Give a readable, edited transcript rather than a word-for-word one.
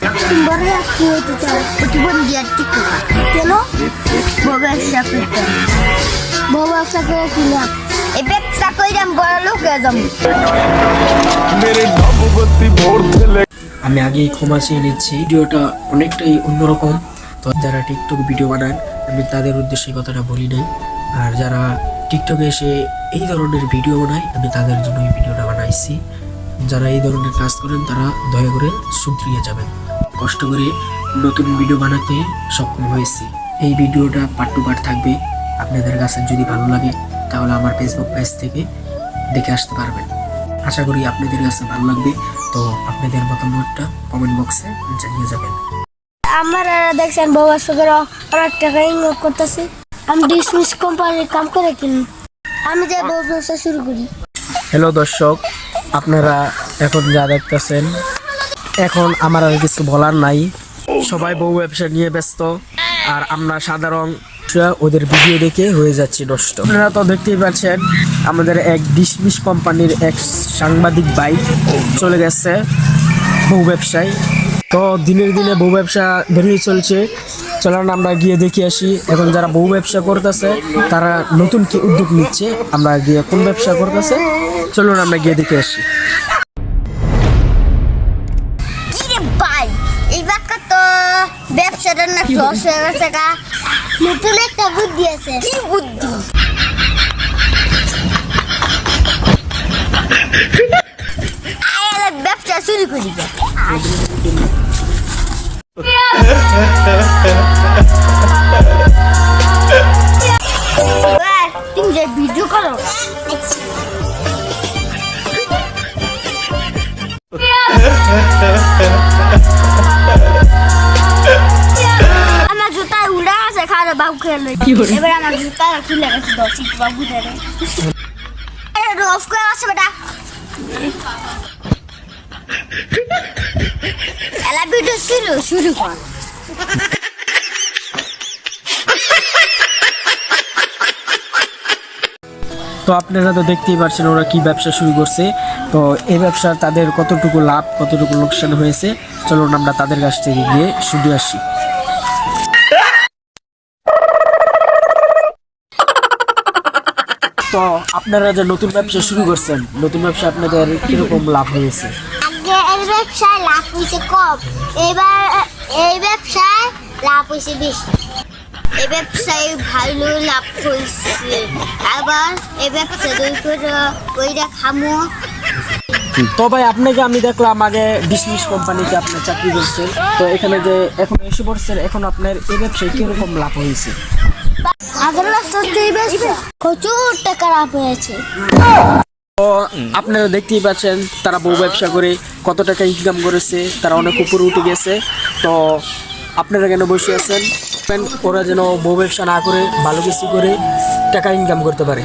Bora aqui, tu bom dia, Tico. Pelo? Vou ver se é feito. Vou ver se é feito. E ব্যবসা কইরাম বড় লোক হয়ে আমি আগেই ক্ষমা চেয়ে নিচ্ছি। ভিডিওটা অনেকটাই অন্যরকম, তো যারা টিকটক ভিডিও বানান আমি তাদের উদ্দেশ্যে কথাটা বলি নাই, আর যারা টিকটকে এসে এই ধরনের ভিডিও বানায় আমি তাদের জন্য এই ভিডিওটা বানাইছি। যারা এই ধরনের কাজ করেন তারা দয়া করে শুধরিয়ে যাবেন। কষ্ট করে নতুন ভিডিও বানাতে সক্ষম হয়েছি। এই ভিডিওটা পার্ট টু পার্ট থাকবে। আপনাদের কাছে যদি ভালো লাগে তাহলে আমার ফেসবুক পেজ থেকে দেখে আসতে পারবেন। আশা করি আপনাদের কাছে ভালো লাগবে। তো আপনাদের মতামতটা কমেন্ট বক্সে জানিয়ে যাবেন। আমার দেখছেন বাবা সদর অনেক টাকা ইনকাম করতেছি। আমি ডিসমিস কোম্পানির কাম করে কিনি। আমি যে ব্যবসা শুরু করি। হ্যালো দর্শক, আপনারা এখন যা দেখতেছেন, এখন আমার আর কিছু বলার নাই। সবাই বউ ব্যবসা নিয়ে ব্যস্ত, আর আমরা সাধারণ ওদের ভিডিও দেখে হয়ে যাচ্ছে নষ্ট। আপনারা তো দেখতেই পাচ্ছেন আমাদের এক ডিসমিস কোম্পানির এক সাংবাদিক ভাই চলে গেছে বউ ব্যবসায়। তো দিনের দিনে বউ ব্যবসা বেরিয়ে চলছে। চলুন আমরা গিয়ে দেখে আসি এখন যারা বউ ব্যবসা করতেছে তারা নতুন কি উদ্যোগ নিচ্ছে, আমরা গিয়ে কোন ব্যবসা করতেছে চলুন আমরা গিয়ে দেখে আসি। ভাই এইবার তো ব্যবসাটা না লস হয়ে গেছে গা। নতুন একটা বুদ্ধি আছে। কি বুদ্ধি? আয়ালে ব্যবসা শুরু করি। তুমি যে ভিডিও করো আমার জুতায় উড়া আছে খারাপ বাবু খেলে। এবার আমার জুতা খুলে গেছে দশিক বাবু ধরে রফ করে আছে বেটা। এলা ভিডিও শুরু কর। তো আপনারা তো দেখতেই পাচ্ছেন ওরা কি ব্যবসা শুরু করছে। তো এই ব্যবসা তাদের কতটুকু লাভ কতটুকু লোকসান হয়েছে চলুন আমরা তাদের কাছ থেকে গিয়ে শুনে আসি। তো আপনারা যে নতুন ব্যবসা শুরু করছেন, নতুন ব্যবসা আপনাদের কিরকম লাভ হয়েছে? আগে এই ব্যবসায় লাভ হয়েছে কম, এবার এই ব্যবসায় লাভ হয়েছে বেশি। এই ব্যবসায় ভালো লাভ হয়েছে। আবার এই ব্যবসা ওইটা খামো। তো ভাই আপনাকে আমি দেখলাম আগে ডিসমিস কোম্পানিতে আপনার চাকরি করছেন, তো এখানে যে এখন এসে পড়ছেন, এখন আপনার এই ব্যবসায় কিরকম লাভ হয়েছে? আগের ব্যবসাতেই ব্যবসা প্রচুর টাকা লাভ হয়েছে। তো আপনারা দেখতেই পাচ্ছেন তারা বউ ব্যবসা করে কত টাকা ইনকাম করেছে, তারা অনেক উপরে উঠে গেছে। তো আপনারা কেন বসে আছেন? ওরা যেন বউ ব্যবসা না করে ভালো কিছু করে টাকা ইনকাম করতে পারে।